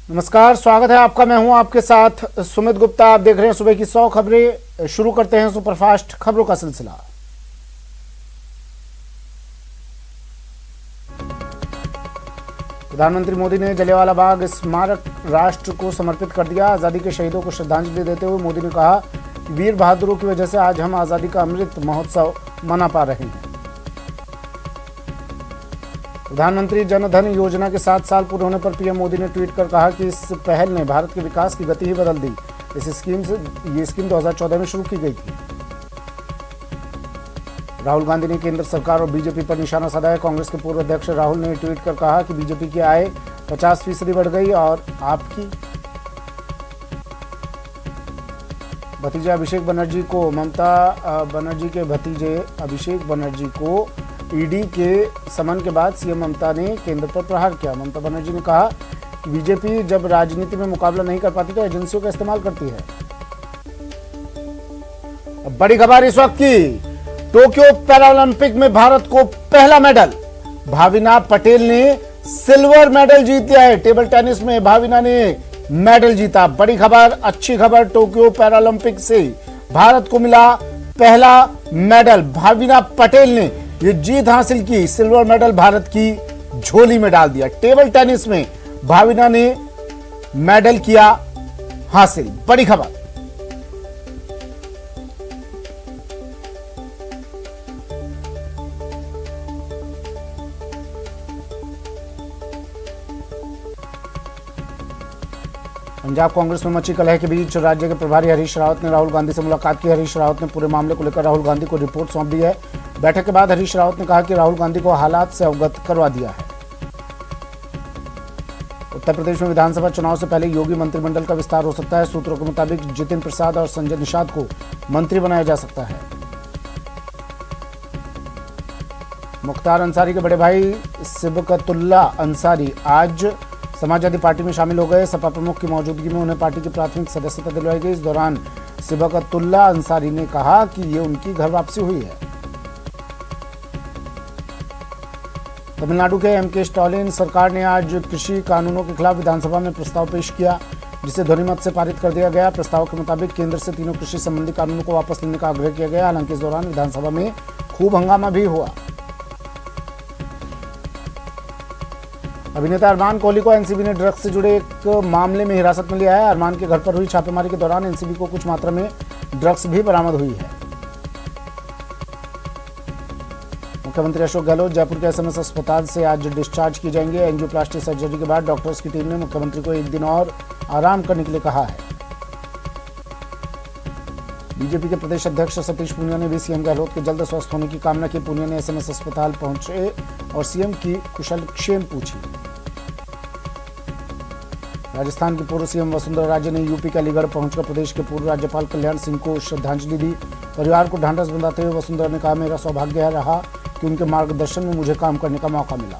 नमस्कार, स्वागत है आपका। मैं हूं आपके साथ सुमित गुप्ता। आप देख रहे हैं सुबह की 100 खबरें। शुरू करते हैं सुपरफास्ट खबरों का सिलसिला। प्रधानमंत्री मोदी ने जलियांवाला बाग स्मारक राष्ट्र को समर्पित कर दिया। आजादी के शहीदों को श्रद्धांजलि देते हुए मोदी ने कहा कि वीर बहादुरों की वजह से आज हम आजादी का अमृत महोत्सव मना पा रहे हैं। प्रधानमंत्री जन धन योजना के 7 साल पूरे होने पर पीएम मोदी ने ट्वीट कर कहा कि इस पहल ने भारत के विकास की गति ही बदल दी। ये स्कीम 2014 में शुरू की गई थी। राहुल गांधी ने केंद्र सरकार और बीजेपी पर निशाना साधा। कांग्रेस के पूर्व अध्यक्ष राहुल ने ट्वीट कर कहा कि बीजेपी की आय 50% बढ़ गई और आपकी। भतीजे अभिषेक बनर्जी को ममता बनर्जी के भतीजे अभिषेक बनर्जी को ईडी के समन के बाद सीएम ममता ने केंद्र पर प्रहार किया। ममता बनर्जी ने कहा कि बीजेपी जब राजनीति में मुकाबला नहीं कर पाती तो एजेंसियों का इस्तेमाल करती है। अब बड़ी खबर इस वक्त की। टोक्यो पैरालंपिक में भारत को पहला मेडल। भाविना पटेल ने सिल्वर मेडल जीत लिया है। टेबल टेनिस में भाविना ने मेडल जीता। बड़ी खबर, अच्छी खबर। टोक्यो पैरालंपिक से भारत को मिला पहला मेडल। भाविना पटेल ने ये जीत हासिल की। सिल्वर मेडल भारत की झोली में डाल दिया। टेबल टेनिस में भाविना ने मेडल किया हासिल। बड़ी खबर। पंजाब कांग्रेस में मची कलह के बीच राज्य के प्रभारी हरीश रावत ने राहुल गांधी से मुलाकात की। हरीश रावत ने पूरे मामले को लेकर राहुल गांधी को रिपोर्ट सौंप दी है। बैठक के बाद हरीश रावत ने कहा कि राहुल गांधी को हालात से अवगत करवा दिया है। उत्तर प्रदेश में विधानसभा चुनाव से पहले योगी मंत्रिमंडल का विस्तार हो सकता है। सूत्रों के मुताबिक जितिन प्रसाद और संजय निषाद को मंत्री बनाया जा सकता है। मुख्तार अंसारी के बड़े भाई सिबकतुल्ला अंसारी आज समाजवादी पार्टी में शामिल हो गए। सपा प्रमुख की मौजूदगी में उन्हें पार्टी की प्राथमिक सदस्यता दिलवाई गई। इस दौरान सिबकतुल्ला अंसारी ने कहा कि ये उनकी घर वापसी हुई है। तमिलनाडु के एमके स्टालिन सरकार ने आज कृषि कानूनों के खिलाफ विधानसभा में प्रस्ताव पेश किया, जिसे ध्वनिमत से पारित कर दिया गया। प्रस्ताव के मुताबिक केंद्र से तीनों कृषि संबंधी कानूनों को वापस लेने का आग्रह किया गया। हालांकि इस दौरान विधानसभा में खूब हंगामा भी हुआ। अभिनेता अरमान कोहली को एनसीबी ने ड्रग्स से जुड़े एक मामले में हिरासत में लिया है। अरमान के घर पर हुई छापेमारी के दौरान एनसीबी को कुछ मात्रा में ड्रग्स भी बरामद हुई है। मुख्यमंत्री अशोक गहलोत जयपुर के एसएमएस अस्पताल से आज डिस्चार्ज किए जाएंगे। एंजियोप्लास्टी सर्जरी के बाद डॉक्टर्स की टीम ने मुख्यमंत्री को 1 दिन और आराम करने के लिए कहा है। बीजेपी के प्रदेश अध्यक्ष सतीश पूनिया ने भी सीएम गहलोत के जल्द स्वस्थ होने की कामना की। पूनिया ने एसएमएस अस्पताल पहुंचे और सीएम की कुशलक्षेम पूछी। राजस्थान की पूर्व सीएम वसुंधरा राजे ने यूपी के अलीगढ़ पहुंचकर प्रदेश के पूर्व राज्यपाल कल्याण सिंह को श्रद्धांजलि दी। परिवार को ढांढस बंधाते हुए वसुंधरा ने कहा, मेरा सौभाग्य रहा कि उनके मार्गदर्शन में मुझे काम करने का मौका मिला।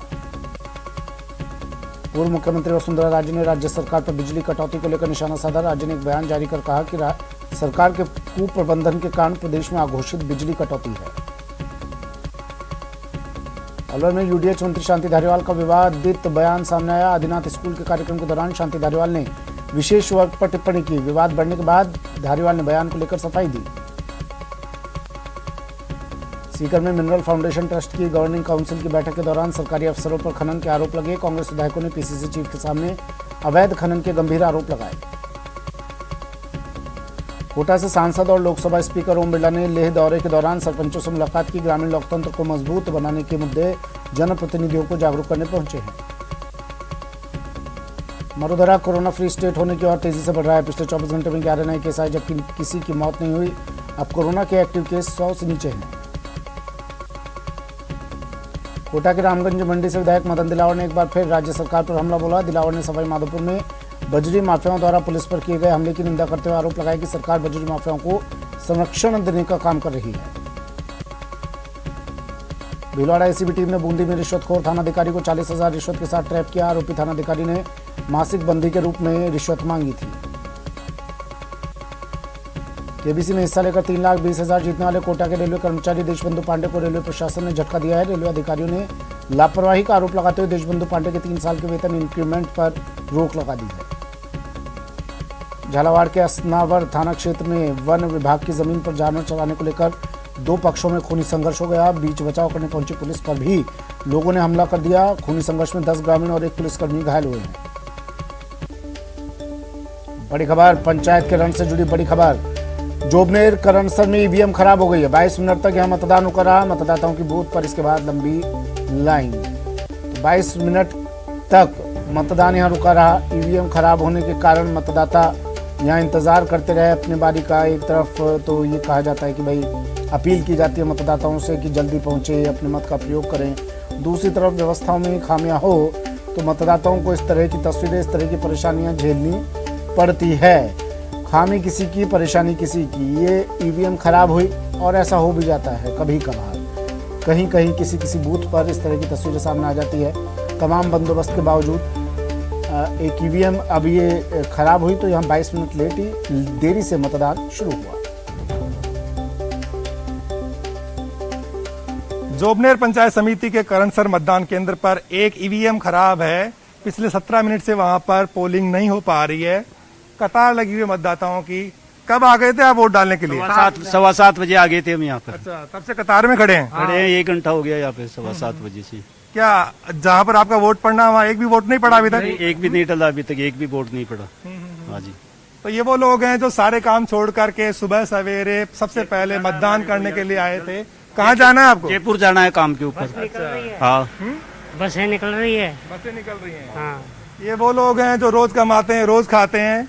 पूर्व मुख्यमंत्री वसुंधरा राजे ने राज्य सरकार पर बिजली कटौती को लेकर निशाना साधा। राज्य ने एक बयान जारी कर कहा कि सरकार के कुप्रबंधन के कारण प्रदेश में अघोषित बिजली कटौती है। अलवर में यूडीएच मंत्री शांति धारीवाल का विवादित बयान सामने आया। आदिनाथ स्कूल के कार्यक्रम के दौरान शांति धारीवाल ने विशेष वर्ग पर टिप्पणी की। विवाद बढ़ने के बाद धारीवाल ने बयान को लेकर सफाई दी। सीकर में मिनरल फाउंडेशन ट्रस्ट की गवर्निंग काउंसिल की बैठक के दौरान सरकारी अफसरों पर खनन के आरोप लगे। कांग्रेस विधायकों ने पीसीसी चीफ के सामने अवैध खनन के गंभीर आरोप लगाए। कोटा से सांसद और लोकसभा स्पीकर ओम बिरला ने लेह दौरे के दौरान सरपंचों से मुलाकात की। ग्रामीण लोकतंत्र को मजबूत बनाने के मुद्दे जनप्रतिनिधियों को जागरूक करने पहुंचे हैं। मरुधरा कोरोना फ्री स्टेट होने की ओर तेजी से बढ़ रहा है। पिछले 24 घंटे में 11 नए केस आए, जबकि किसी की मौत नहीं हुई। अब कोरोना के एक्टिव केस 100 से नीचे हैं। कोटा के रामगंज मंडी से विधायक मदन दिलावर ने एक बार फिर राज्य सरकार पर हमला बोला। दिलावर ने सवाई माधोपुर में बजरी माफियाओं द्वारा पुलिस पर किए गए हमले की निंदा करते हुए आरोप लगाया कि सरकार बजरी माफियाओं को संरक्षण देने का काम कर रही है। भीलवाड़ा एसीबी टीम ने बूंदी में रिश्वतखोर थानाधिकारी को 40,000 रिश्वत के साथ ट्रैप किया। आरोपी थानाधिकारी ने मासिक बंदी के रूप में रिश्वत मांगी थी। केबीसी में हिस्सा लेकर 3,20,000 जीतने वाले कोटा के रेलवे कर्मचारी देशबंधु पांडे को रेलवे प्रशासन ने झटका दिया है। रेलवे अधिकारियों ने लापरवाही का आरोप लगाते हुए देशबंधु पांडे के 3 साल के वेतन इंक्रीमेंट पर रोक लगा दी है। झालावाड़ के असनावर थाना क्षेत्र में वन विभाग की जमीन पर जानवर चराने को लेकर 2 पक्षों में खूनी संघर्ष हो गया। बीच बचाव करने पहुंची पुलिस पर भी लोगों ने हमला कर दिया। खूनी संघर्ष में 10 ग्रामीण और 1 पुलिसकर्मी घायल हुए हैं। बड़ी खबर, पंचायत के रण से जुड़ी बड़ी खबर। जोबनेर करनसर में ईवीएम खराब हो गई है। 22 मिनट तक यहां मतदान होकर रहा मतदाताओं की बूथ पर, इसके बाद लंबी लाइन। 22 मिनट तक मतदान यहां रुका रहा। ईवीएम खराब होने के कारण मतदाता यहाँ इंतजार करते रहे अपनी बारी का। एक तरफ तो ये कहा जाता है कि भाई अपील की जाती है मतदाताओं से कि जल्दी पहुंचे, अपने मत का प्रयोग करें। दूसरी तरफ व्यवस्थाओं में खामियां हो तो मतदाताओं को इस तरह की तस्वीरें, इस तरह की परेशानियां झेलनी पड़ती है। खामी किसी की, परेशानी किसी की। ये ईवीएम खराब हुई और ऐसा हो भी जाता है कभी कभार। कहीं कहीं किसी बूथ पर इस तरह की तस्वीरें सामने आ जाती है। तमाम बंदोबस्त के बावजूद एक ईवीएम अब ये खराब हुई तो यहाँ 22 मिनट देरी से मतदान शुरू हुआ। जोबनेर पंचायत समिति के करनसर मतदान केंद्र पर एक ईवीएम खराब है। पिछले 17 मिनट से वहां पर पोलिंग नहीं हो पा रही है। कतार लगी हुई मतदाताओं की। कब आ गए थे आप वोट डालने के लिए? 7:15 बजे आ गए थे हम यहाँ पर। अच्छा, तब से कतार में खड़े हैं? खड़े हैं, 1 घंटा हो गया यहाँ पे 7:15 बजे से। क्या जहाँ पर आपका वोट पड़ना वहाँ एक भी वोट नहीं पड़ा अभी तक? एक भी नहीं डला अभी तक, एक भी वोट नहीं पड़ा। हाँ जी। तो ये वो लोग हैं जो सारे काम छोड़ करके सुबह सवेरे सबसे पहले मतदान करने के लिए आए थे। कहाँ जाना है आपको? जयपुर जाना है काम के ऊपर। हाँ, बसें निकल रही है। बसें निकल रही हैं। हाँ। ये वो लोग हैं जो रोज कमाते हैं, रोज खाते हैं।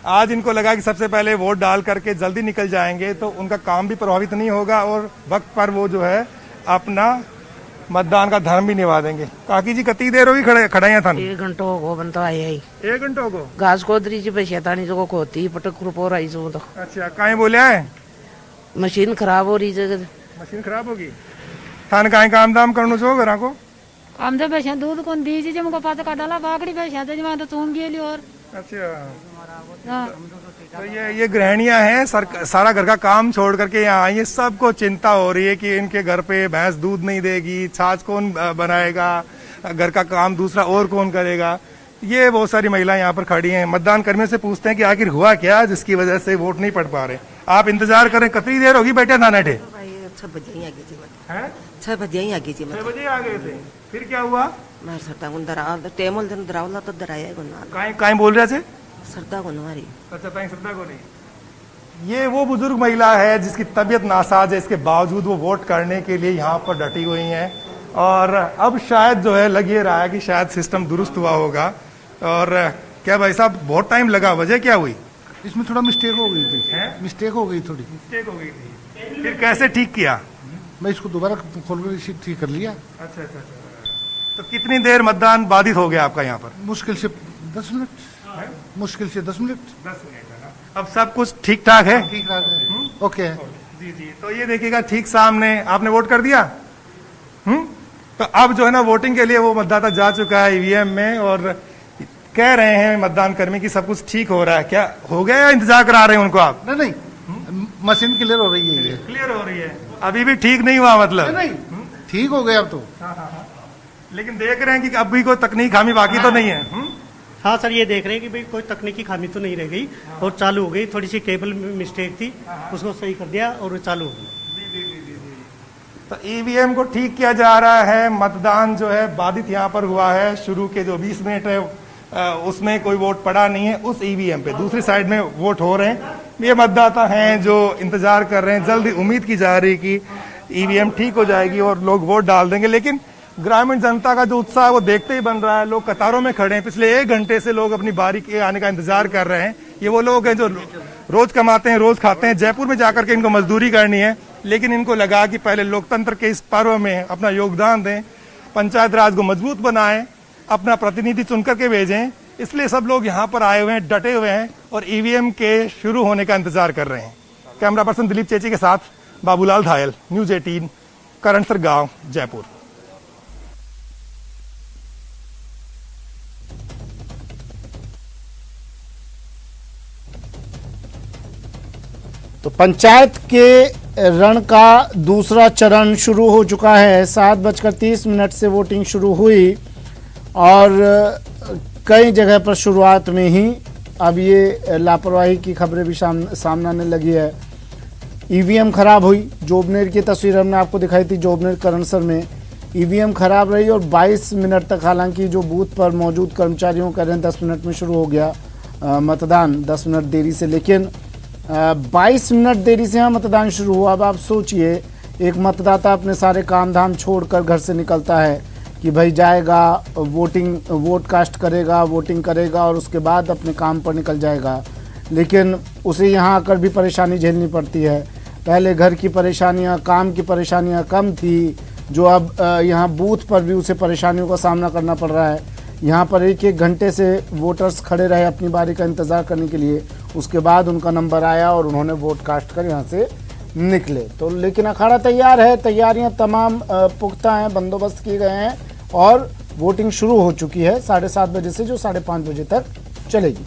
आज इनको लगा कि सबसे पहले वोट डाल करके जल्दी निकल जाएंगे तो उनका काम भी प्रभावित नहीं होगा और वक्त पर वो जो है अपना मतदान का धर्म भी निभा देंगे। काकी जी कती देर होगी खड़े हैं थाने? 1 घंटा हो बनता है यही। 1 घंटा को घास कोदरी जी पे शैतानी जो को होती पटक रुपो रही जो तो। अच्छा, कहीं बोले है मशीन खराब हो रही जगह। मशीन खराब होगी। थाने कहीं काम दाम करना चाहो घरा को? हम तो बेचा दूध कौन दीजिए जब मुझको पता काटाला बाकड़ी बेचा तो जमा तो तुम गेली और। अच्छा, तो ये गृहणियां हैं, सारा घर का काम छोड़ करके यहाँ आई है। सबको चिंता हो रही है कि इनके घर पे भैंस दूध नहीं देगी, छाछ कौन बनाएगा, घर का काम दूसरा और कौन करेगा। ये बहुत सारी महिलाएं यहाँ पर खड़ी हैं। मतदान कर्मियों से पूछते हैं कि आखिर हुआ क्या जिसकी वजह से वोट नहीं पड़ पा रहे। आप इंतजार करें, कितनी देर होगी बैठे थाने ठे? 6 बजे ही आ गई थी। 6 बजे ही आ गई थी। 6 बजे आ गए थे। फिर क्या हुआ? मैं सरता को दरा टेमल दिन दरावला तो दराया गुना। काई बोल रहे थे? सरता को हमारी। अच्छा, श्रद्धा को नहीं। ये वो बुजुर्ग महिला है जिसकी तबीयत नासाज है, इसके बावजूद वो वोट करने के लिए यहाँ पर डटी हुई हैं। और अब शायद जो है लग ये रहा है कि शायद सिस्टम दुरुस्त हुआ होगा। और क्या भाई साहब बहुत टाइम लगा, वजह क्या हुई? इसमें थोड़ा मिस्टेक हो गई थी। मिस्टेक हो गई थोड़ी। मिस्टेक हो गई थी। फिर कैसे ठीक किया? मैं इसको दोबारा खोल कर ठीक कर लिया। अच्छा। तो कितनी देर मतदान बाधित हो गया आपका यहाँ पर? मुश्किल से 10 मिनट। मुश्किल से 10 मिनट। 10 मिनट। अब सब कुछ ठीक ठाक है? ठीक ठाक है। ओके है। जी। तो ये देखिएगा ठीक सामने आपने वोट कर दिया। तो अब जो है ना वोटिंग के लिए वो मतदाता जा चुका है ईवीएम में और कह रहे हैं मतदान कर्मी की सब कुछ ठीक हो रहा है। क्या हो गया या इंतजार करा रहे हैं उनको आप? नहीं, मशीन क्लियर हो रही है। ये क्लियर हो रही है, अभी भी ठीक नहीं हुआ मतलब? नहीं, ठीक हो गया अब तो। लेकिन देख रहे हैं कि अभी कोई तकनीक खामी बाकी तो नहीं है। हाँ सर, ये देख रहे हैं कि भाई कोई तकनीकी खामी तो नहीं रह गई और चालू हो गई। थोड़ी सी केबल मिस्टेक थी, उसको सही कर दिया और चालू हो गई। तो ईवीएम को ठीक किया जा रहा है। मतदान जो है बाधित यहाँ पर हुआ है। शुरू के जो 20 मिनट है उसमें कोई वोट पड़ा नहीं है उस ईवीएम पे। दूसरी साइड में वोट हो रहे हैं। ये मतदाता हैं जो इंतजार कर रहे हैं। जल्दी उम्मीद की जा रही कि ईवीएम ठीक हो जाएगी और लोग वोट डाल देंगे। लेकिन ग्रामीण जनता का जो उत्साह है वो देखते ही बन रहा है। लोग कतारों में खड़े हैं। पिछले 1 घंटे से लोग अपनी बारी के आने का इंतजार कर रहे हैं। ये वो लोग हैं जो रोज कमाते हैं, रोज खाते हैं। जयपुर में जाकर के इनको मजदूरी करनी है, लेकिन इनको लगा कि पहले लोकतंत्र के इस पर्व में अपना योगदान दें, पंचायत राज को मजबूत बनाएं, अपना प्रतिनिधि चुन करके भेजें। इसलिए सब लोग यहाँ पर आए हुए हैं, डटे हुए हैं और ईवीएम के शुरू होने का इंतजार कर रहे हैं। कैमरा पर्सन दिलीप चेची के साथ बाबूलाल धायल, न्यूज 18, करनसर गांव, जयपुर। तो पंचायत के रण का दूसरा चरण शुरू हो चुका है। 7:30 से वोटिंग शुरू हुई और कई जगह पर शुरुआत में ही अब ये लापरवाही की खबरें भी सामने आने लगी है। ईवीएम खराब हुई, जोबनेर की तस्वीर हमने आपको दिखाई थी। जोबनेर करणसर में ईवीएम खराब रही और 22 मिनट तक, हालांकि जो बूथ पर मौजूद कर्मचारियों कह रहे हैं 10 मिनट में शुरू हो गया मतदान, 10 मिनट देरी से, लेकिन 22 मिनट देरी से यहाँ मतदान शुरू हुआ। अब आप सोचिए, एक मतदाता अपने सारे काम धाम छोड़कर घर से निकलता है कि भाई जाएगा, वोट कास्ट करेगा, वोटिंग करेगा और उसके बाद अपने काम पर निकल जाएगा, लेकिन उसे यहाँ आकर भी परेशानी झेलनी पड़ती है। पहले घर की परेशानियाँ, काम की परेशानियाँ कम थी, जो अब यहाँ बूथ पर भी उसे परेशानियों का सामना करना पड़ रहा है। यहाँ पर एक घंटे से वोटर्स खड़े रहे अपनी बारी का इंतज़ार करने के लिए, उसके बाद उनका नंबर आया और उन्होंने वोट कास्ट कर यहाँ से निकले। तो लेकिन अखाड़ा तैयार है, तैयारियाँ तमाम पुख्ता हैं, बंदोबस्त किए गए हैं और वोटिंग शुरू हो चुकी है 7:30 बजे से, जो 5:30 बजे तक चलेगी।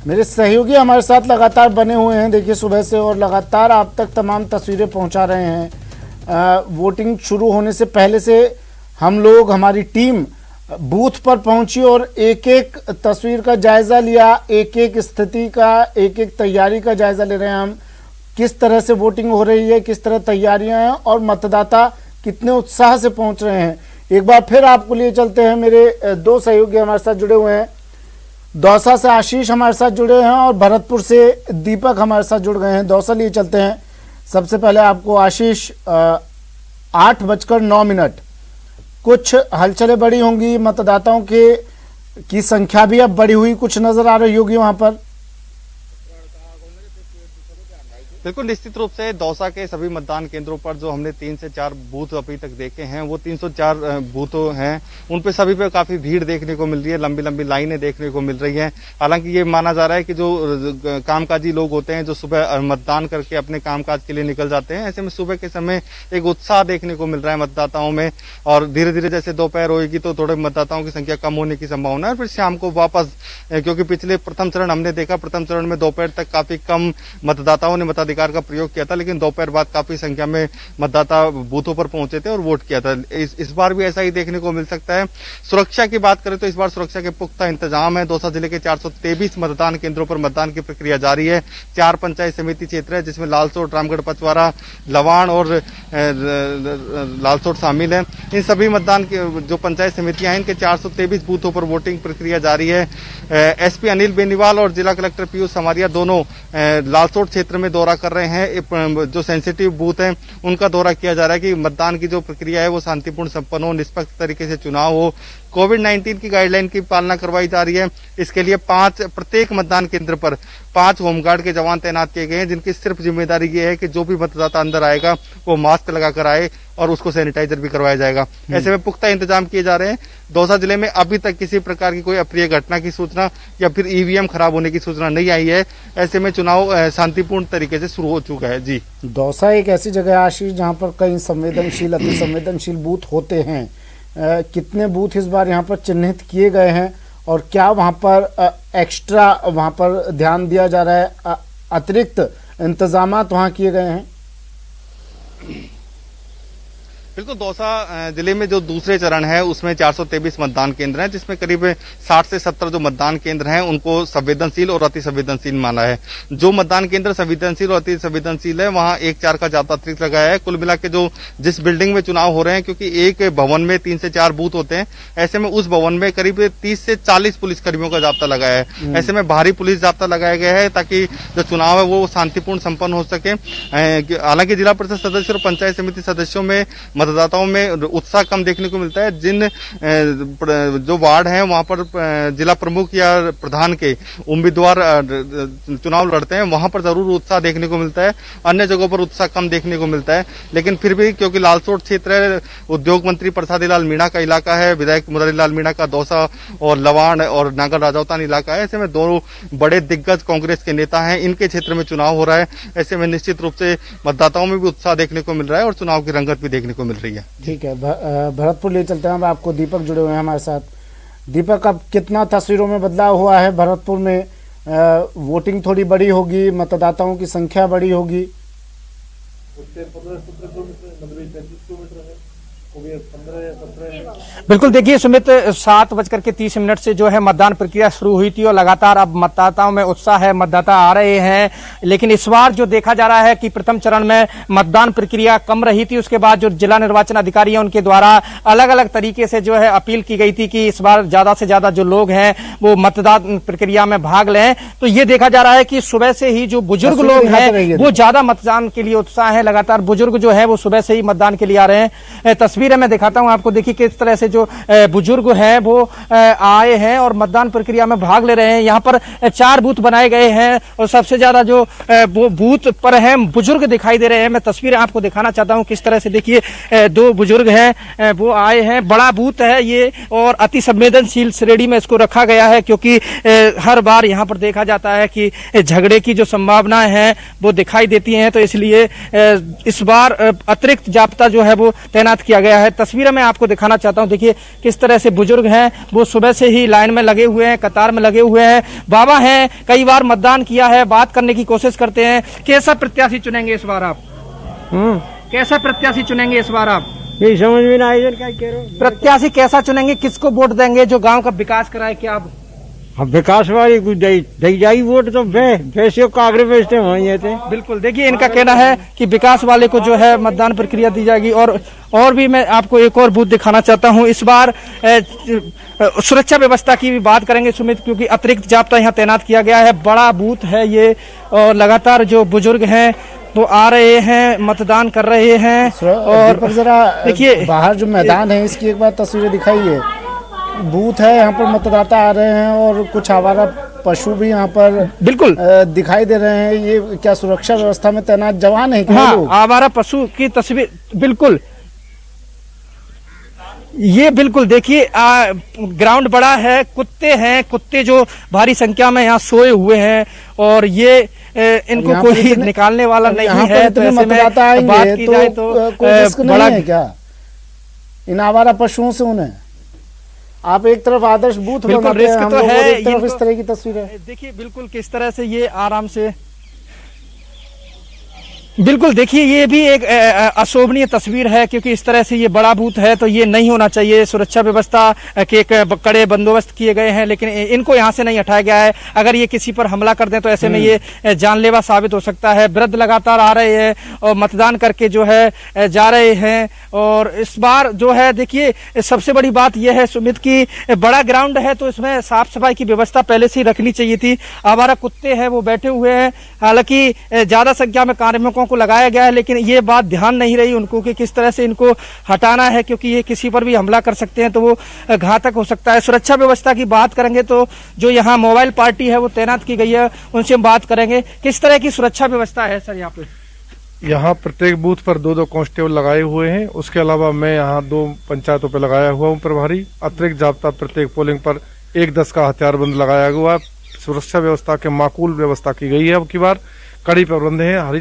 मेरे सहयोगी हमारे साथ लगातार बने हुए हैं, देखिए सुबह से, और लगातार आप तक तमाम तस्वीरें पहुंचा रहे हैं। वोटिंग शुरू होने से पहले से हम लोग, हमारी टीम बूथ पर पहुंची और एक एक तस्वीर का जायजा लिया, एक एक स्थिति का, एक एक तैयारी का जायजा ले रहे हैं हम। किस तरह से वोटिंग हो रही है, किस तरह तैयारियां हैं और मतदाता कितने उत्साह से पहुंच रहे हैं। एक बार फिर आपको लिए चलते हैं, मेरे दो सहयोगी हमारे साथ जुड़े हुए हैं। दौसा से आशीष हमारे साथ जुड़े हैं और भरतपुर से दीपक हमारे साथ जुड़ गए हैं। दौसा लिए चलते हैं। सबसे पहले आपको आशीष, 8:09, कुछ हलचलें बड़ी होंगी, मतदाताओं की संख्या भी अब बढ़ी हुई कुछ नजर आ रही होगी वहां पर। बिल्कुल निश्चित रूप से दौसा के सभी मतदान केंद्रों पर जो हमने 3 से 4 बूथ अभी तक देखे हैं, वो 304 बूथ हैं, उन पे सभी पे काफी भीड़ देखने को मिल रही है, लंबी लंबी लाइनें देखने को मिल रही हैं। हालांकि ये माना जा रहा है कि जो कामकाजी लोग होते हैं, जो सुबह मतदान करके अपने कामकाज के लिए निकल जाते हैं, ऐसे में सुबह के समय एक उत्साह देखने को मिल रहा है मतदाताओं में, और धीरे धीरे जैसे दोपहर होगी तो थोड़े मतदाताओं की संख्या कम होने की संभावना है। फिर शाम को वापस, क्योंकि पिछले प्रथम चरण हमने देखा, प्रथम चरण में दोपहर तक काफी कम मतदाताओं ने मताधिकार का प्रयोग किया था, लेकिन दोपहर बाद काफी संख्या में मतदाता बूथों पर पहुंचे थे और वोट किया था। इस बार भी ऐसा ही देखने को मिल सकता है। सुरक्षा की बात करें तो इस बार सुरक्षा के पुख्ता इंतजाम है। दौसा जिले के 423 मतदान केंद्रों पर मतदान की प्रक्रिया जारी है। 4 पंचायत समिति क्षेत्र है, जिसमें लालसोट, रामगढ़ पचवारा, लवाण और लालसोट शामिल है। इन सभी मतदान के जो पंचायत समितियां हैं, इनके 423 बूथों पर वोटिंग प्रक्रिया जारी है। एसपी अनिल बेनीवाल और जिला कलेक्टर पीयूष समारिया दोनों लालसोट क्षेत्र में दौरा कर रहे हैं। जो सेंसिटिव बूथ हैं उनका दौरा किया जा रहा है कि मतदान की जो प्रक्रिया है वो शांतिपूर्ण संपन्न हो, निष्पक्ष तरीके से चुनाव हो। कोविड-19 की गाइडलाइन की पालना करवाई जा रही है। इसके लिए प्रत्येक मतदान केंद्र पर 5 होमगार्ड के जवान तैनात किए गए हैं, जिनकी सिर्फ जिम्मेदारी ये है कि जो भी मतदाता अंदर आएगा वो मास्क लगाकर आए और उसको सैनिटाइजर भी करवाया जाएगा। ऐसे में पुख्ता इंतजाम किए जा रहे हैं। दौसा जिले में अभी तक किसी प्रकार की कोई अप्रिय घटना की सूचना या फिर ईवीएम खराब होने की सूचना नहीं आई है। ऐसे में चुनाव शांतिपूर्ण तरीके से शुरू हो चुका है। जी, दौसा एक ऐसी जगह है आशीष जहां पर कई संवेदनशील, अति संवेदनशील बूथ होते हैं। कितने बूथ इस बार यहाँ पर चिन्हित किए गए हैं और क्या वहाँ पर एक्स्ट्रा वहाँ पर ध्यान दिया जा रहा है, अतिरिक्त इंतजामात वहाँ किए गए हैं? बिल्कुल, दौसा जिले में जो दूसरे चरण है उसमें 423 मतदान केंद्र हैं, जिसमें करीब 60 से 70 जो मतदान केंद्र हैं उनको संवेदनशील और अति संवेदनशील माना है। जो मतदान केंद्र संवेदनशील और अति संवेदनशील है, वहां 1-4 का जाब्ता अतिरिक्त लगाया है। कुल मिला के जो जिस बिल्डिंग में चुनाव हो रहे हैं, क्योंकि एक भवन में 3 से 4 बूथ होते हैं, ऐसे में उस भवन में करीब 30 से 40 पुलिसकर्मियों का जाब्ता लगाया है। ऐसे में भारी पुलिस जाब्ता लगाया गया है ताकि जो चुनाव है वो शांतिपूर्ण संपन्न हो सके। हालांकि जिला परिषद सदस्य और पंचायत समिति सदस्यों में मतदाताओं में उत्साह कम देखने को मिलता है। जिन जो वार्ड हैं वहां पर जिला प्रमुख या प्रधान के उम्मीदवार चुनाव लड़ते हैं, वहां पर जरूर उत्साह देखने को मिलता है। अन्य जगहों पर उत्साह कम देखने को मिलता है। लेकिन फिर भी क्योंकि लालसोट क्षेत्र है, उद्योग मंत्री प्रसादी लाल मीणा का इलाका है, विधायक मुरारी लाल मीणा का दौसा और लवाण और नागर राजौतान इलाका है, ऐसे में दोनों बड़े दिग्गज कांग्रेस के नेता हैं, इनके क्षेत्र में चुनाव हो रहा है। ऐसे में निश्चित रूप से मतदाताओं में भी उत्साह देखने को मिल रहा है और चुनाव की रंगत भी देखने को मिल रही है। ठीक है, भरतपुर ले चलते हैं। अब आपको दीपक जुड़े हुए हैं हमारे साथ। दीपक, अब कितना तस्वीरों में बदलाव हुआ है भरतपुर में? वोटिंग थोड़ी बड़ी होगी, मतदाताओं की संख्या बड़ी होगी। बिल्कुल देखिए सुमित, 7:30 से जो है मतदान प्रक्रिया शुरू हुई थी और लगातार अब मतदाताओं में उत्साह है, मतदाता आ रहे हैं। लेकिन इस बार जो देखा जा रहा है कि प्रथम चरण में मतदान प्रक्रिया कम रही थी, उसके बाद जो जिला निर्वाचन अधिकारी है उनके द्वारा अलग अलग तरीके से जो है अपील की गई थी कि इस बार ज्यादा से ज्यादा जो लोग हैं वो मतदान प्रक्रिया में भाग लें। तो ये देखा जा रहा है कि सुबह से ही जो बुजुर्ग लोग हैं वो ज्यादा मतदान के लिए उत्साह है, लगातार बुजुर्ग जो है वो सुबह से ही मतदान के लिए आ रहे हैं। तस्वीरें मैं दिखाता हूं आपको, देखिए किस तरह से जो बुजुर्ग हैं वो आए हैं और मतदान प्रक्रिया में भाग ले रहे हैं। यहाँ पर 4 बूथ बनाए गए हैं और सबसे ज्यादा जो वो बूथ पर हैं बुजुर्ग दिखाई दे रहे हैं। मैं तस्वीरें आपको दिखाना चाहता हूं किस तरह से, देखिए 2 बुजुर्ग हैं वो आए हैं। बड़ा बूथ है ये और अति संवेदनशील श्रेणी में इसको रखा गया है, क्योंकि हर बार यहाँ पर देखा जाता है कि झगड़े की जो संभावनाएं हैं वो दिखाई देती हैं, तो इसलिए इस बार अतिरिक्त जाब्ता जो है वो तैनात किया गया है। तस्वीरें मैं आपको दिखाना चाहता हूं, देखिए किस तरह से बुजुर्ग हैं वो सुबह से ही लाइन में लगे हुए हैं, कतार में लगे हुए हैं। बाबा हैं, कई बार मतदान किया है, बात करने की कोशिश करते हैं। कैसा प्रत्याशी चुनेंगे इस बार आप? कैसा प्रत्याशी चुनेंगे इस बार आप? ये समझ में ना आई क्या कह रहे हो। प्रत्याशी कैसा चुनेंगे, किसको वोट देंगे जो गांव का विकास कराए? क्या आप विकास वाली कुछ दई जाई वोट तो पैसे कागरे बेचते वहीं थे। बिल्कुल, देखिए इनका कहना है कि विकास वाले को जो है मतदान प्रक्रिया दी जाएगी। और भी मैं आपको एक और बूथ दिखाना चाहता हूं। इस बार सुरक्षा व्यवस्था की भी बात करेंगे सुमित, क्योंकि अतिरिक्त जाब्ता यहाँ तैनात किया गया है। बड़ा बूथ है ये और लगातार जो बुजुर्ग हैं वो आ रहे हैं, मतदान कर रहे हैं। और जरा देखिए बाहर जो मैदान है इसकी एक बार तस्वीरें दिखाइए। बूथ है, यहाँ पर मतदाता आ रहे हैं और कुछ आवारा पशु भी यहाँ पर बिल्कुल दिखाई दे रहे हैं। ये क्या सुरक्षा व्यवस्था में तैनात जवान है क्या? हाँ, आवारा पशु की तस्वीर, बिल्कुल ये बिल्कुल देखिए ग्राउंड बड़ा है, कुत्ते हैं, कुत्ते जो भारी संख्या में यहाँ सोए हुए हैं और ये इनको कोई निकालने वाला नहीं है। तो ऐसे में बात की जाए तो बड़ा है क्या इन आवारा पशुओं से? उन्हें आप एक तरफ आदर्श बूथ बनाते हैं, हम लोग एक तरफ इस तरह की तस्वीर है। देखिए बिल्कुल किस तरह से ये आराम से, बिल्कुल देखिए ये भी एक अशोभनीय तस्वीर है, क्योंकि इस तरह से ये बड़ा बूथ है तो ये नहीं होना चाहिए। सुरक्षा व्यवस्था के कड़े बंदोबस्त किए गए हैं, लेकिन इनको यहाँ से नहीं हटाया गया है। अगर ये किसी पर हमला कर दें तो ऐसे में ये जानलेवा साबित हो सकता है। वृद्ध लगातार आ रहे हैं और मतदान करके जो है जा रहे हैं। और इस बार जो है देखिए सबसे बड़ी बात यह है सुमित की बड़ा ग्राउंड है तो इसमें साफ सफाई की व्यवस्था पहले से ही रखनी चाहिए थी। आवारा कुत्ते हैं वो बैठे हुए हैं, हालांकि ज्यादा संख्या में कार्मिकों को लगाया गया है, लेकिन ये बात ध्यान नहीं रही उनको कि किस तरह से इनको हटाना है, क्योंकि ये किसी पर भी हमला कर सकते हैं तो वो घातक हो सकता है। सुरक्षा व्यवस्था की बात करेंगे तो जो यहाँ मोबाइल पार्टी है वो तैनात की गई है, उनसे हम बात करेंगे। किस तरह की सुरक्षा व्यवस्था है सर यहाँ पे? यहाँ प्रत्येक बूथ पर 2-2 कांस्टेबल लगाए हुए हैं। उसके अलावा मैं यहाँ 2 पंचायतों पर लगाया हुआ हूँ प्रभारी। अतिरिक्त जाब्ता प्रत्येक पोलिंग पर 1-10 का हथियारबंद लगाया हुआ है। सुरक्षा व्यवस्था के माकूल व्यवस्था की गई है। अब की बार कड़ी प्रबंध है, हर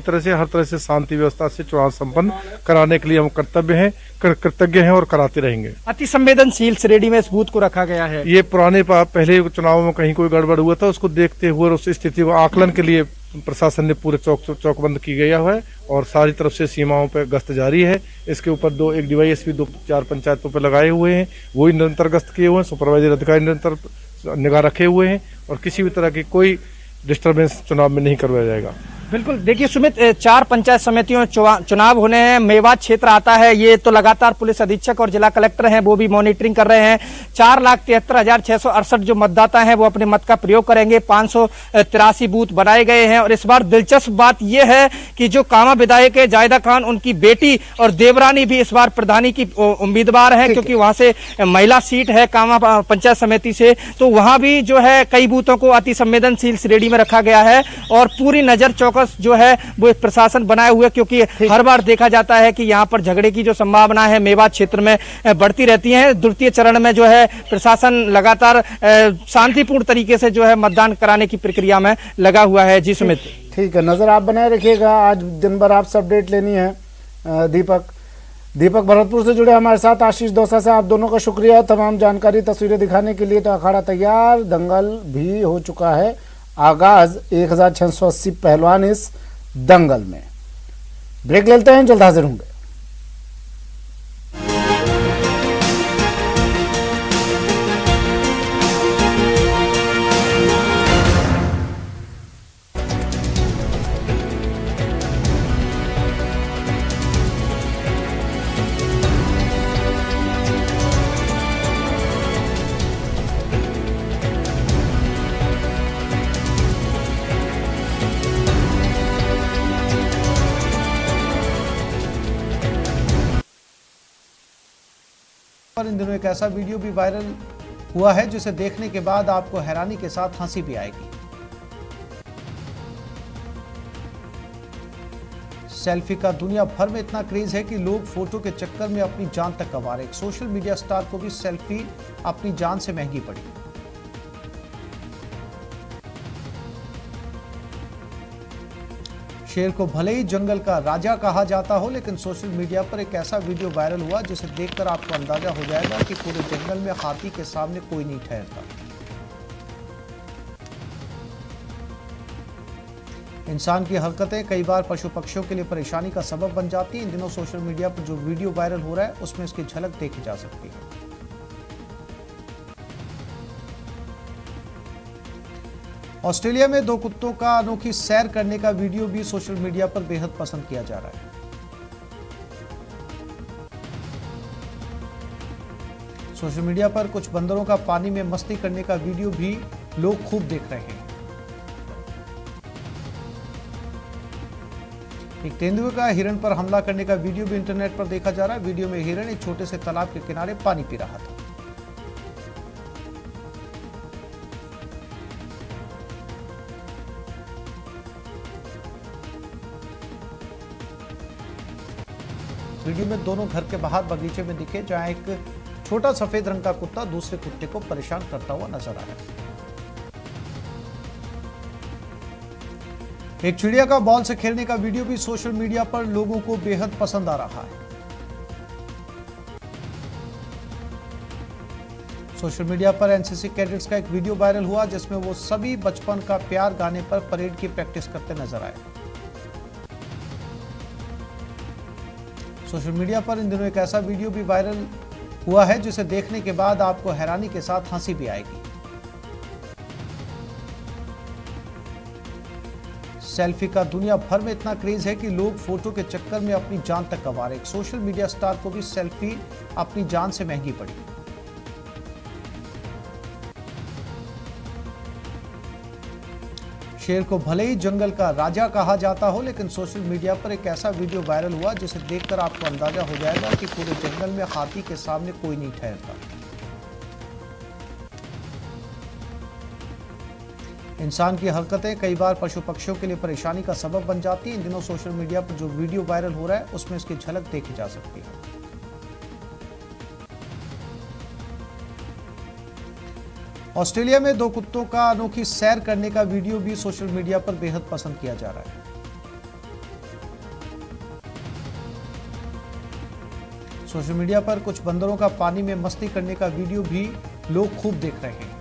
तरह से शांति व्यवस्था से चुनाव संपन्न कराने के लिए हम कृतज्ञ हैं और कराते रहेंगे। अति संवेदनशील श्रेणी में इस बूथ को रखा गया है। ये पुराने पहले चुनाव में कहीं कोई गड़बड़ हुआ था, उसको देखते हुए और उस स्थिति को आकलन के लिए प्रशासन ने पूरे चौकबंद की गया है और सारी तरफ से सीमाओं पर गश्त जारी है। इसके ऊपर 1 DYSP 2-4 पंचायतों पर लगाए हुए हैं, वही निरंतर गश्त किए हुए हैं। सुपरवाइजर अधिकारी निरंतर निगाह रखे हुए हैं और किसी भी तरह की कोई डिस्टर्बेंस चुनाव में नहीं करवाया जाएगा। बिल्कुल देखिए सुमित, 4 पंचायत समितियों में चुनाव होने हैं। मेवात क्षेत्र आता है, ये तो लगातार पुलिस अधीक्षक और जिला कलेक्टर हैं वो भी मॉनिटरिंग कर रहे हैं। 4,73,668 जो मतदाता हैं वो अपने मत का प्रयोग करेंगे। 583 बूथ बनाए गए हैं और इस बार दिलचस्प बात यह है कि जो कामा विधायक है जायदा खान, उनकी बेटी और देवरानी भी इस बार प्रधानी की उम्मीदवार है, क्योंकि वहां से महिला सीट है कामा पंचायत समिति से। तो वहां भी जो है कई बूथों को अति संवेदनशील श्रेणी में रखा गया है और पूरी नजर चौकस जो है वो एक प्रशासन बनाए हुए, क्योंकि हर बार देखा जाता है कि यहाँ पर झगड़े की जो संभावना है मेवात क्षेत्र में बढ़ती रहती है। द्वितीय चरण में जो है प्रशासन लगातार शांतिपूर्ण तरीके से जो है मतदान कराने की प्रक्रिया में लगा हुआ है। जी सुमित, ठीक है, नजर आप बनाए रखिएगा। आज दिन भर आपसे अपडेट लेनी है। दीपक भरतपुर से जुड़े हमारे साथ, आशीष दौसा से आप दोनों का शुक्रिया तमाम जानकारी तस्वीरें दिखाने के लिए। तो अखाड़ा तैयार, दंगल भी हो चुका है आगाज 1680 पहलवान इस दंगल में। ब्रेक लेते हैं, जल्द हाजिर होंगे। पर इन दिनों एक ऐसा वीडियो भी वायरल हुआ है जिसे देखने के बाद आपको हैरानी के साथ हंसी भी आएगी। सेल्फी का दुनिया भर में इतना क्रेज है कि लोग फोटो के चक्कर में अपनी जान तक गंवा रहे। एक सोशल मीडिया स्टार को भी सेल्फी अपनी जान से महंगी पड़ी। शेर को भले ही जंगल का राजा कहा जाता हो, लेकिन सोशल मीडिया पर एक ऐसा वीडियो वायरल हुआ जिसे देखकर आपको अंदाजा हो जाएगा कि पूरे जंगल में हाथी के सामने कोई नहीं ठहरता। इंसान की हरकतें कई बार पशु पक्षियों के लिए परेशानी का सबब बन जाती है। इन दिनों सोशल मीडिया पर जो वीडियो वायरल हो रहा है उसमें इसकी झलक देखी जा सकती है। ऑस्ट्रेलिया में दो कुत्तों का अनोखी सैर करने का वीडियो भी सोशल मीडिया पर बेहद पसंद किया जा रहा है। सोशल मीडिया पर कुछ बंदरों का पानी में मस्ती करने का वीडियो भी लोग खूब देख रहे हैं। एक तेंदुए का हिरण पर हमला करने का वीडियो भी इंटरनेट पर देखा जा रहा है। वीडियो में हिरण एक छोटे से तालाब के किनारे पानी पी रहा था। वीडियो में दोनों घर के बाहर बगीचे में दिखे, जहां एक छोटा सफेद रंग का कुत्ता दूसरे कुत्ते को परेशान करता हुआ नजर आ रहा है। एक चिड़िया का बॉल से खेलने का वीडियो भी सोशल मीडिया पर लोगों को बेहद पसंद आ रहा है। सोशल मीडिया पर एनसीसी कैडेट्स का एक वीडियो वायरल हुआ जिसमें वो सभी बचपन का प्यार गाने पर परेड की प्रैक्टिस करते नजर आए। सोशल मीडिया पर इन दिनों एक ऐसा वीडियो भी वायरल हुआ है जिसे देखने के बाद आपको हैरानी के साथ हंसी भी आएगी। सेल्फी का दुनिया भर में इतना क्रेज है कि लोग फोटो के चक्कर में अपनी जान तक गंवा रहे। एक सोशल मीडिया स्टार को भी सेल्फी अपनी जान से महंगी पड़ी। शेर को भले ही जंगल का राजा कहा जाता हो, लेकिन सोशल मीडिया पर एक ऐसा वीडियो वायरल हुआ जिसे देखकर आपको अंदाजा हो जाएगा कि पूरे जंगल में हाथी के सामने कोई नहीं ठहरता। इंसान की हरकतें कई बार पशु पक्षियों के लिए परेशानी का सबब बन जाती है। इन दिनों सोशल मीडिया पर जो वीडियो वायरल हो रहा है उसमें इसकी झलक देखी जा सकती है। ऑस्ट्रेलिया में दो कुत्तों का अनोखी सैर करने का वीडियो भी सोशल मीडिया पर बेहद पसंद किया जा रहा है। सोशल मीडिया पर कुछ बंदरों का पानी में मस्ती करने का वीडियो भी लोग खूब देख रहे हैं।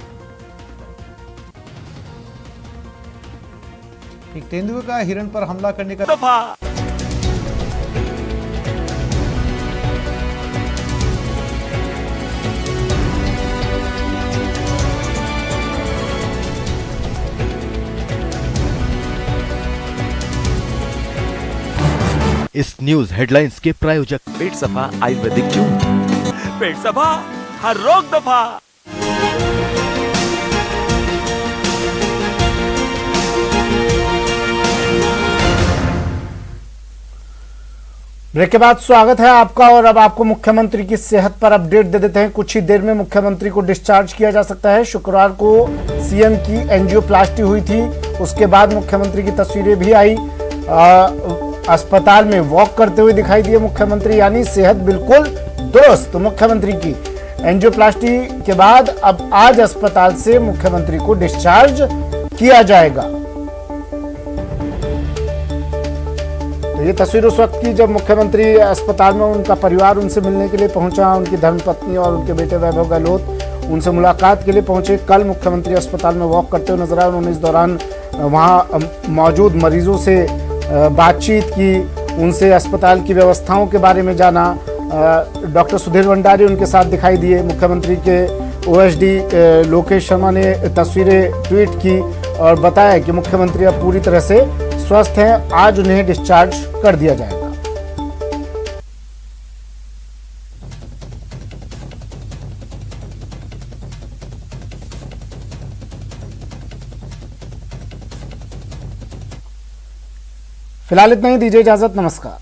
एक तेंदुए का हिरण पर हमला करने का इस न्यूज हेडलाइंस के प्रायोजक पेट सफा आयुर्वेदिक जून। पेट सफा, हर रोग दफा। ब्रेक के बाद स्वागत है आपका। और अब आपको मुख्यमंत्री की सेहत पर अपडेट दे देते हैं। कुछ ही देर में मुख्यमंत्री को डिस्चार्ज किया जा सकता है। शुक्रवार को सीएम की एंजियोप्लास्टी हुई थी, उसके बाद मुख्यमंत्री की तस्वीरें भी आई। अस्पताल में वॉक करते हुए दिखाई दिए मुख्यमंत्री, यानी सेहत बिल्कुल दुरुस्त मुख्यमंत्री की। एंजियोप्लास्टी के बाद अब आज अस्पताल से मुख्यमंत्री को डिस्चार्ज किया जाएगा। तो ये तस्वीर उस वक्त की जब मुख्यमंत्री अस्पताल में उनका परिवार उनसे मिलने के लिए पहुंचा। उनकी धर्मपत्नी और उनके बेटे वैभव गहलोत उनसे मुलाकात के लिए पहुंचे। कल मुख्यमंत्री अस्पताल में वॉक करते हुए नजर आए। उन्होंने इस दौरान वहां मौजूद मरीजों से बातचीत की, उनसे अस्पताल की व्यवस्थाओं के बारे में जाना। डॉक्टर सुधीर भंडारी उनके साथ दिखाई दिए। मुख्यमंत्री के ओएसडी लोकेश शर्मा ने तस्वीरें ट्वीट की और बताया कि मुख्यमंत्री अब पूरी तरह से स्वस्थ हैं, आज उन्हें डिस्चार्ज कर दिया जाएगा। फिलहाल इतना ही, दीजिए इजाजत, नमस्कार।